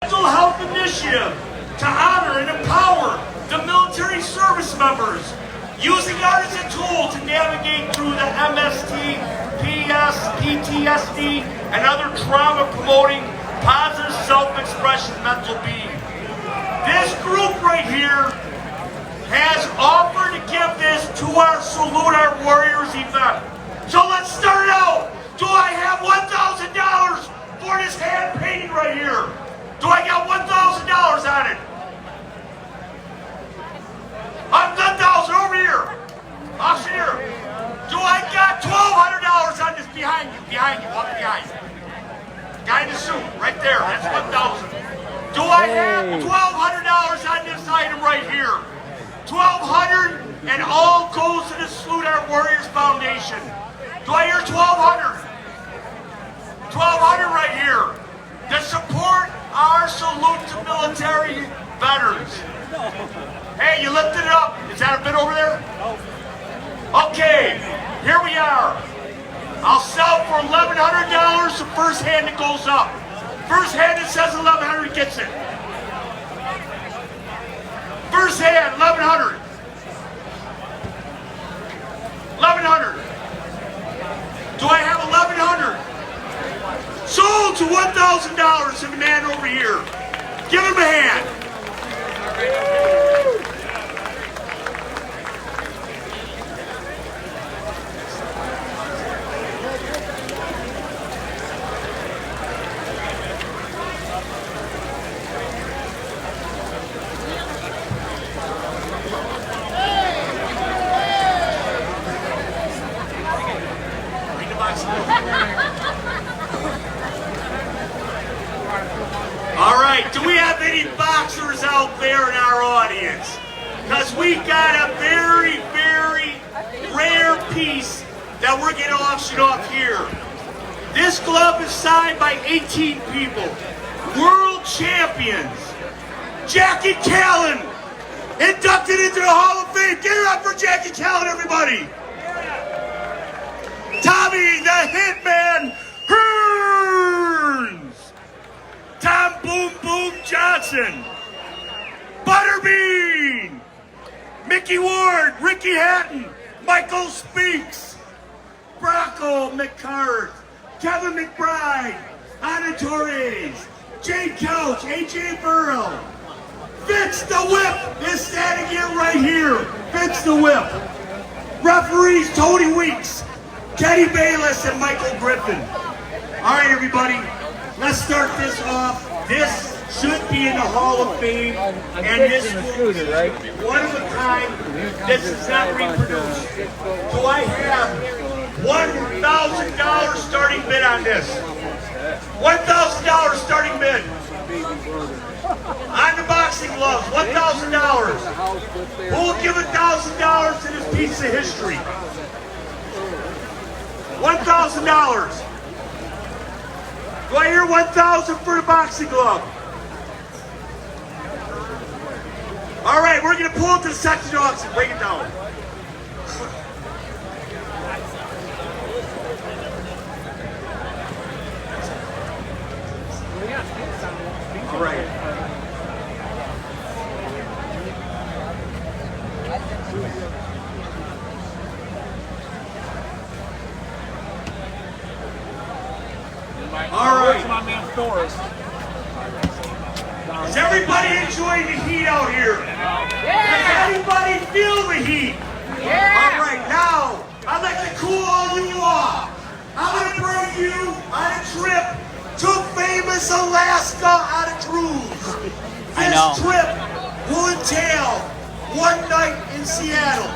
Mental Health Initiative to honor and empower the military service members using art as a tool to navigate through the MST, PS, PTSD, and other trauma-promoting positive self-expression mental being. This group right here has offered to give this to our Salute Our Warriors event. So let's start out. Do I have $1,000 for this hand painting right here? Do I got $1,000 on it? I'm $10,000 over here. Auctioneer. Do I got $1,200 on this behind you? Walk behind. Guy in the suit, right there. That's $1,000. Do I have $1,200 on this item right here? $1,200, and all goes to the Salute Our Warriors Foundation. Do I hear $1,200? $1,200 right here to support our salute to military veterans. Hey, you lifted it up. Is that a bit over there? Okay, here we are. I'll sell for $1,100 the first hand that goes up. First hand that says $1,100 gets it. First hand, $1,100. $1,100. Do I have $1,100? Sold to $1,000 to the man over here. Give him a hand. All right, do we have any boxers out there in our audience? Because we got a very, very rare piece that we're going to auction off here. This glove is signed by 18 people. World champions. Jackie Callan, inducted into the Hall of Fame. Give it up for Jackie Callan, everybody. Tommy the Hitman Hearns. Tom Boom Boom Johnson. Butterbean. Mickey Ward, Ricky Hatton, Michael Speaks, Bronco McCart, Kevin McBride, Ana Torres, Jay Couch, AJ Burrow. Fitz the Whip is standing here right here. Fitz the Whip. Referees Tony Weeks, Kenny Bayless, and Michael Griffin. All right, everybody, let's start this off. This should be in the Hall of Fame, and this is one of a kind. This is not reproduced. Do I have $1,000 starting bid on this? $1,000 starting bid. On the boxing gloves, $1,000. Who will give $1,000 to this piece of history? $1,000. Do I hear $1,000 for the boxing glove? All right, we're going to pull it to the section auction. Break it down. All right. All right. Is everybody enjoying the heat out here? Yeah. Does anybody feel the heat? Yeah. All right, now I'd like to cool all of you off. I'm going to bring you on a trip to famous Alaska on a cruise. This trip will entail one night in Seattle.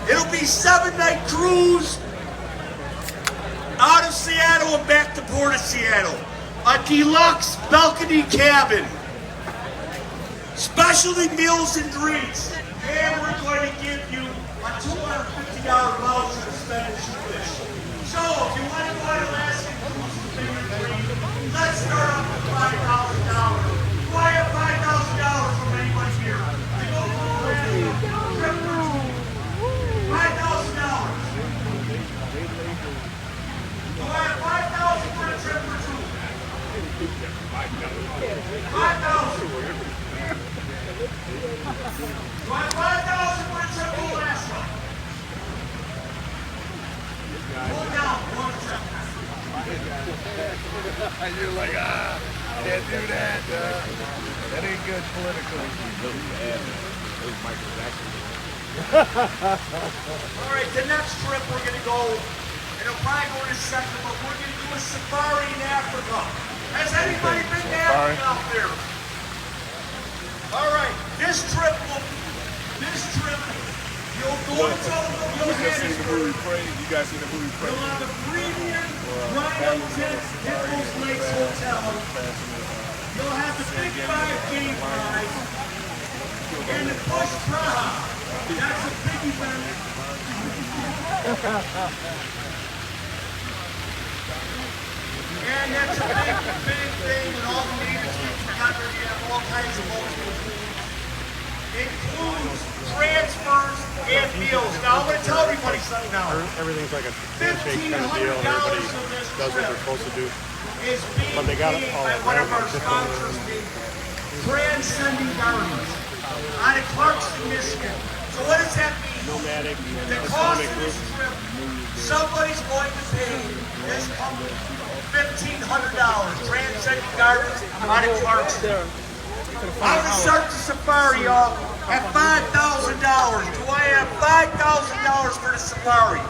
It'll be 7-night cruise out of Seattle and back to Port of Seattle. A deluxe balcony cabin, specialty meals and drinks, and we're going to give you a $250 voucher to spend as you wish. So, if you want to go on Alaska cruise to make your dream, let's start off with $5,000. Do I have $5,000 from anybody here? To go to Alaska, trip for two. $5,000. Do I have $5,000 for a trip for two? 5,000. Do I have 5,000 for a triple last one? Pull down 1 second. You're like, can't do that. That ain't good politically. All right, the next trip we're going to go, and it'll probably go in a second, but we're going to do a safari in Africa. Has anybody been to Africa out there? All right, this trip, you'll go to Johannesburg. You guys see the movie Prey? You'll have a premium Rhino tent at those Lakes Hotel. You'll have the Big 5 game ride and the Bush Praha. That's a big event. And that's a big thing, and all the natives get together. You have all kinds of multiple foods. Includes transfers and meals. Now, I'm going to tell everybody something now. Everything's like a handshake kind of deal, and everybody does what they're supposed to do. Is being But they got it paid all by at one of random, our different sponsors, Transcending Gardens, out of Clarkston, Michigan. So what does that mean? nomadic, The cost of this trip, somebody's going to pay this company $1,500. Transcending Gardens out of Clarkston. I'm going to start the safari off at $5,000. Do I have $5,000 for the safari?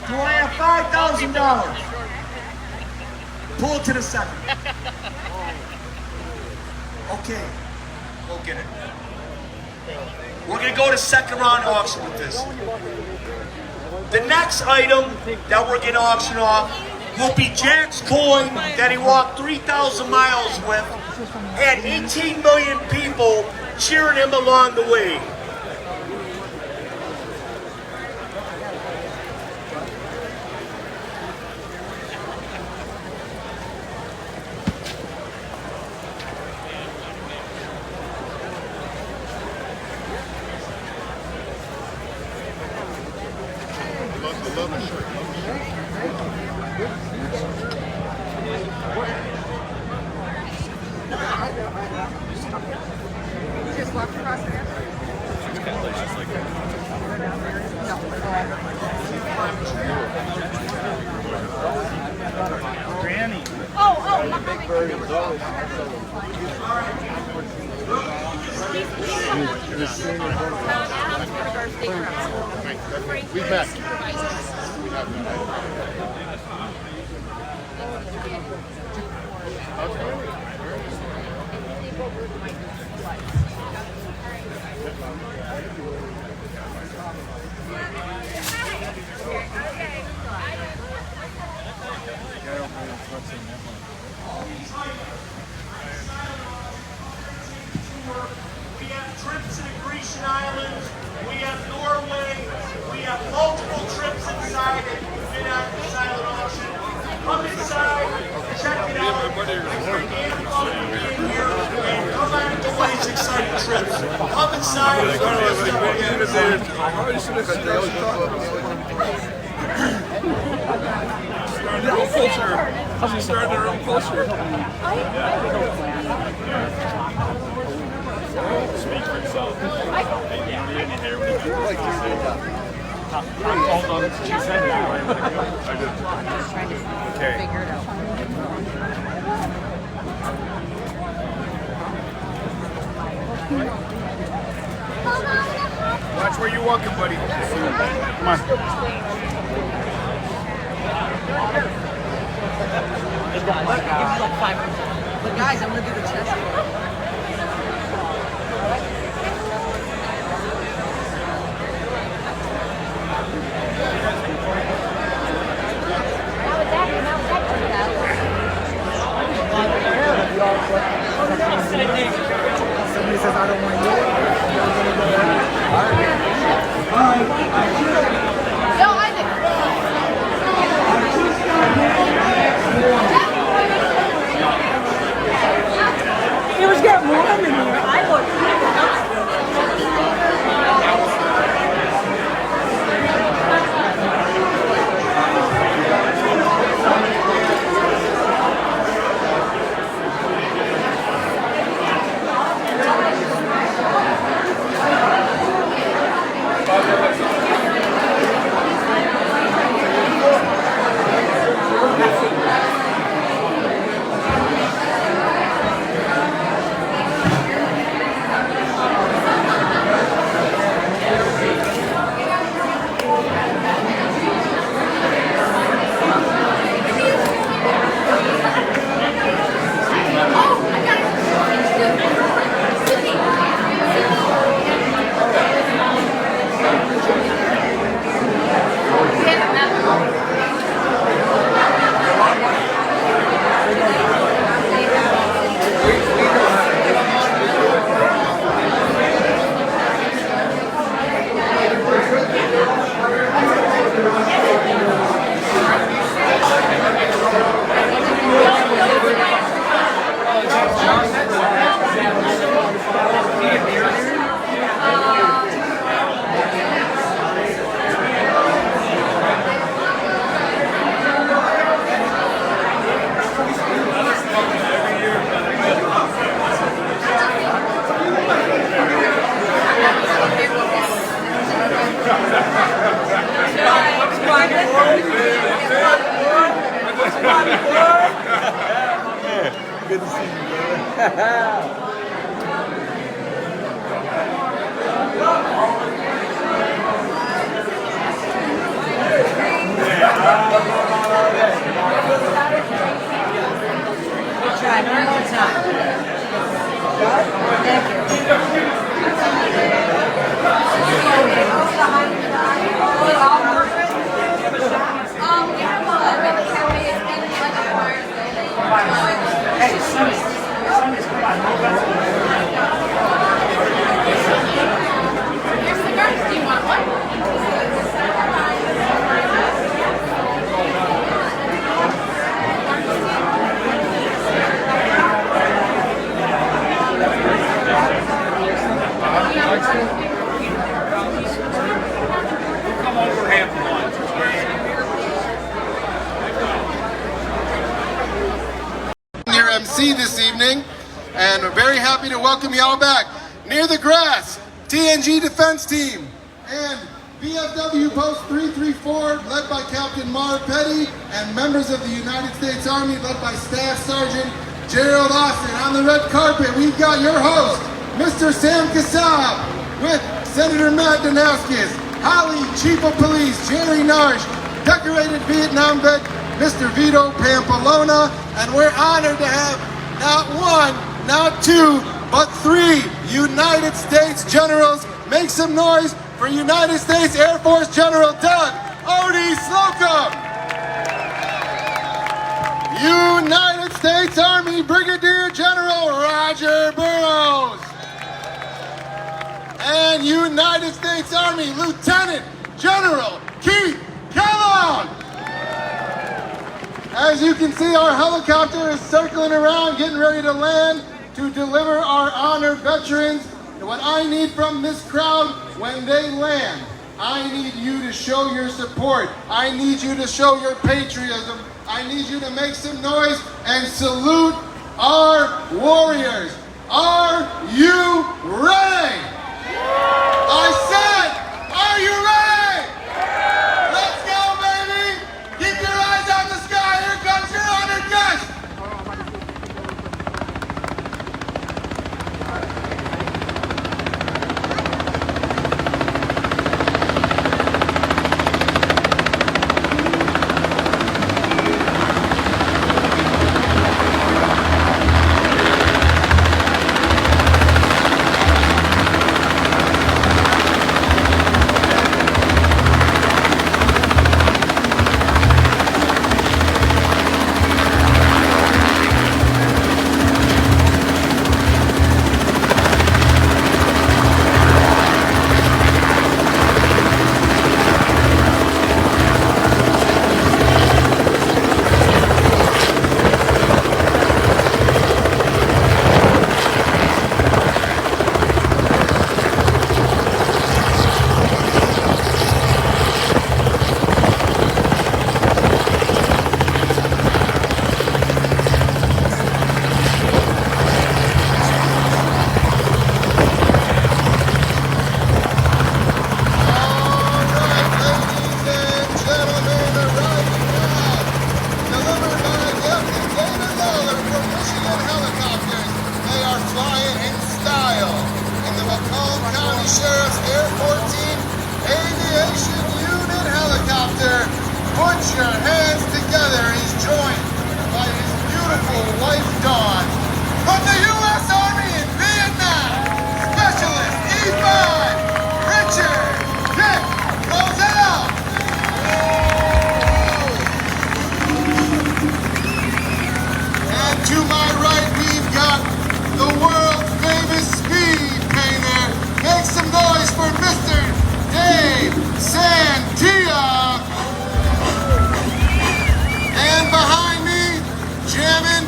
Do I have $5,000? Pull it to the second. Okay, we'll get it. We're going to go to second round auction with this. The next item that we're going to auction off will be Jack's coin that he walked 3,000 miles with. Had 18 million people cheering him along the way. We've met. We have trips to the Grecian Islands, we have Norway, we have multiple trips inside and we've been at the silent auction. Come inside, check it out. I thank Andy for being here and come on to Dwayne's exciting trips. Come inside. Starting their own culture. She's starting their own culture. Speak for yourself. She said that. I did. Okay. Watch where you're walking, buddy. Come on. But guys, I'm gonna do the chest. Somebody says, I don't want to do it. Yo, Isaac. It was Good to see you, brother. Try one more time. Thank you. Hey, Sonny, come on, move that. Here's cigars. Do you want one? Come over half lunch. Your MC this evening, and we're very happy to welcome y'all back. Near the Grass, TNG Defense Team, and VFW Post 334, led by Captain Marv Petty, and members of the United States Army, led by Staff Sergeant Gerald Austin. On the red carpet, we've got your host, Mr. Sam Kassab, with Senator Matt Danauskas, Holly Chief of Police Jerry Narsh, decorated Vietnam vet Mr. Vito Pampalona, and we're honored to have not one, not two, but three United States generals. Make some noise for United States Air Force General Doug Odie Slocum. United States Army Brigadier General Roger Burroughs. And United States Army Lieutenant General Keith Kellogg. As you can see, our helicopter is circling around, getting ready to land to deliver our honored veterans. And what I need from this crowd when they land, I need you to show your support. I need you to show your patriotism. I need you to make some noise and salute our warriors. Are you ready? I said, are you ready? Let's go, baby! Keep your eyes on the sky. Here comes your honored guest. Put your hands together. He's joined by his beautiful wife, Dawn, from the U.S. Army in Vietnam, Specialist E5, Richard Dick Roselle. And to my right, we've got the world famous speed painter. Make some noise for Mr. Dave Santia. And behind me, jamming,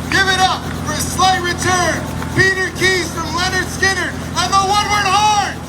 give it up for a slight return, Peter Keys from Leonard Skinner on the Woodward horns.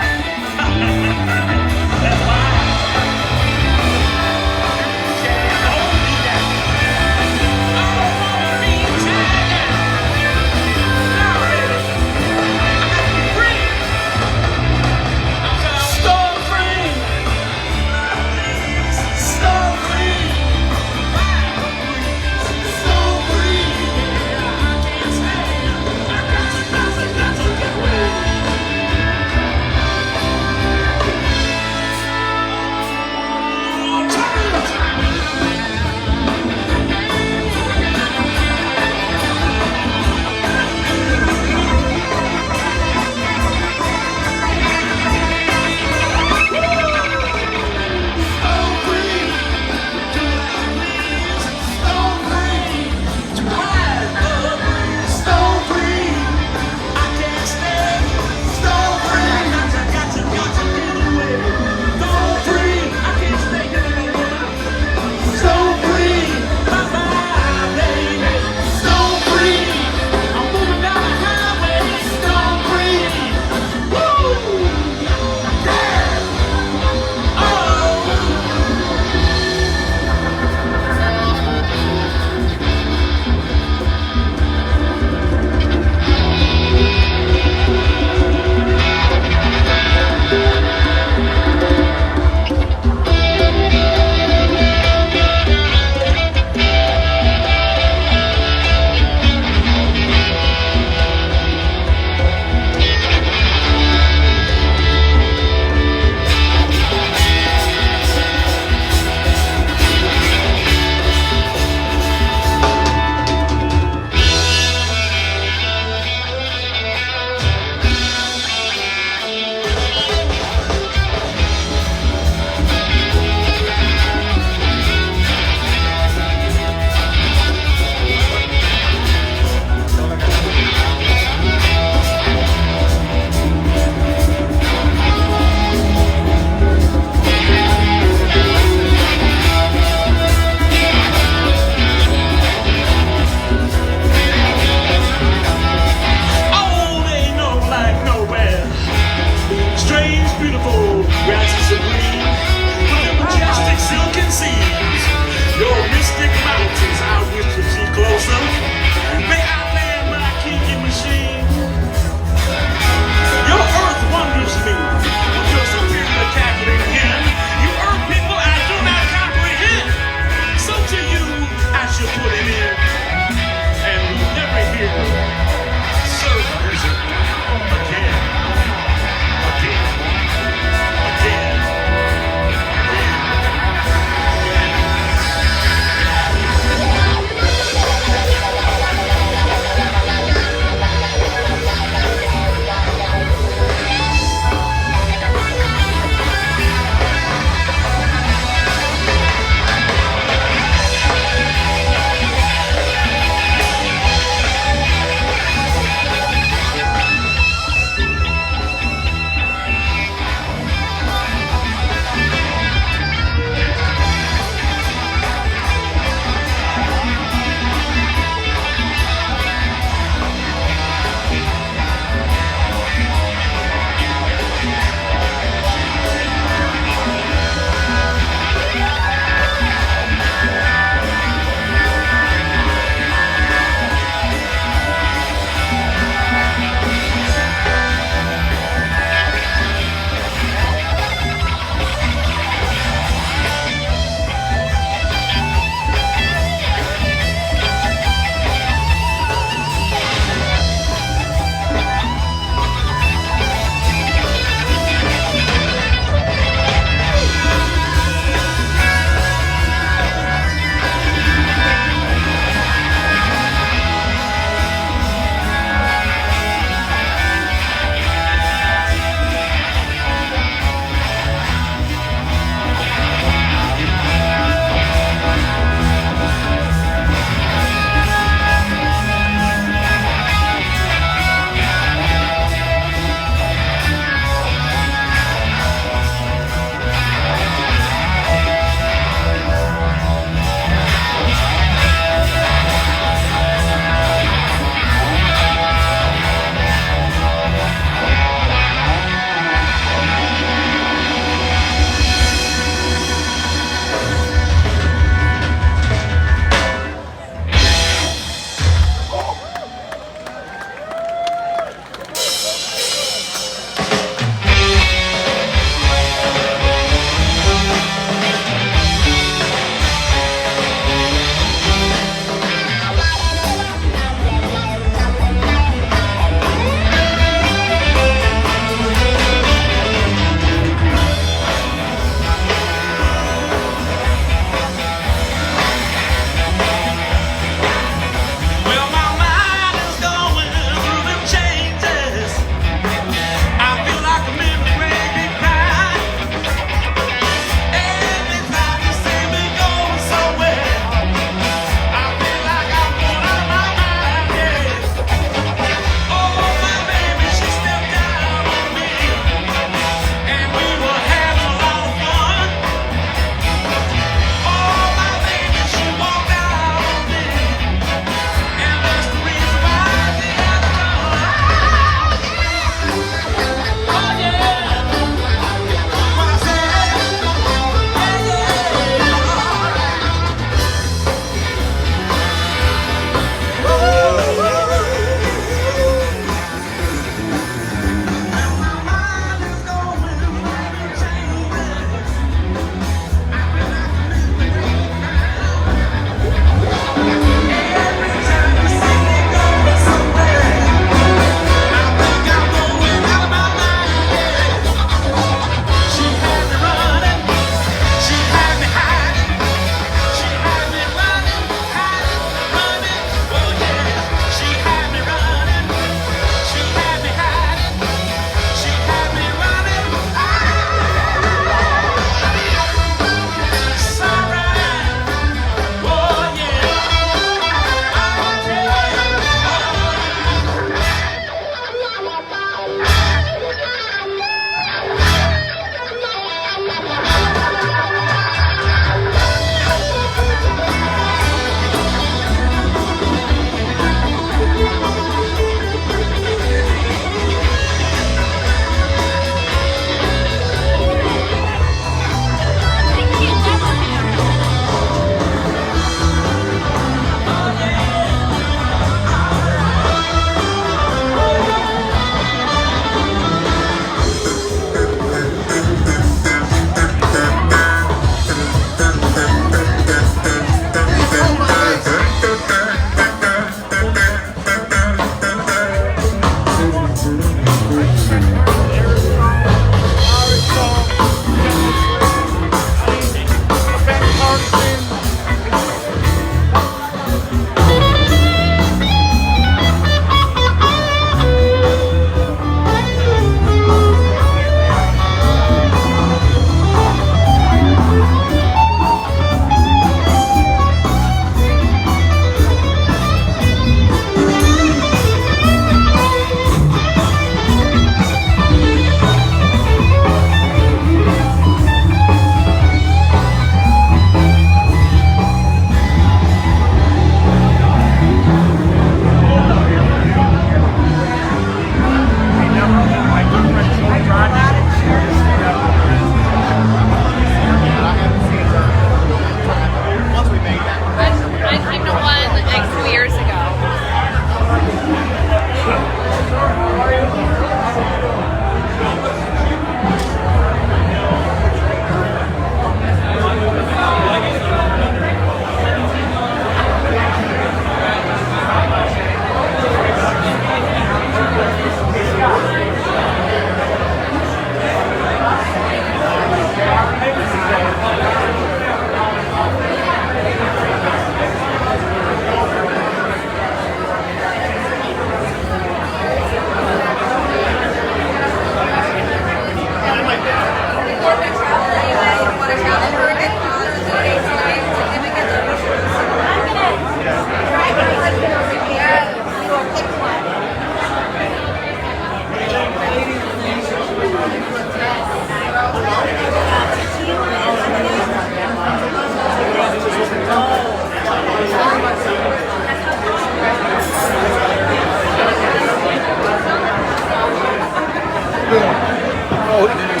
Oh,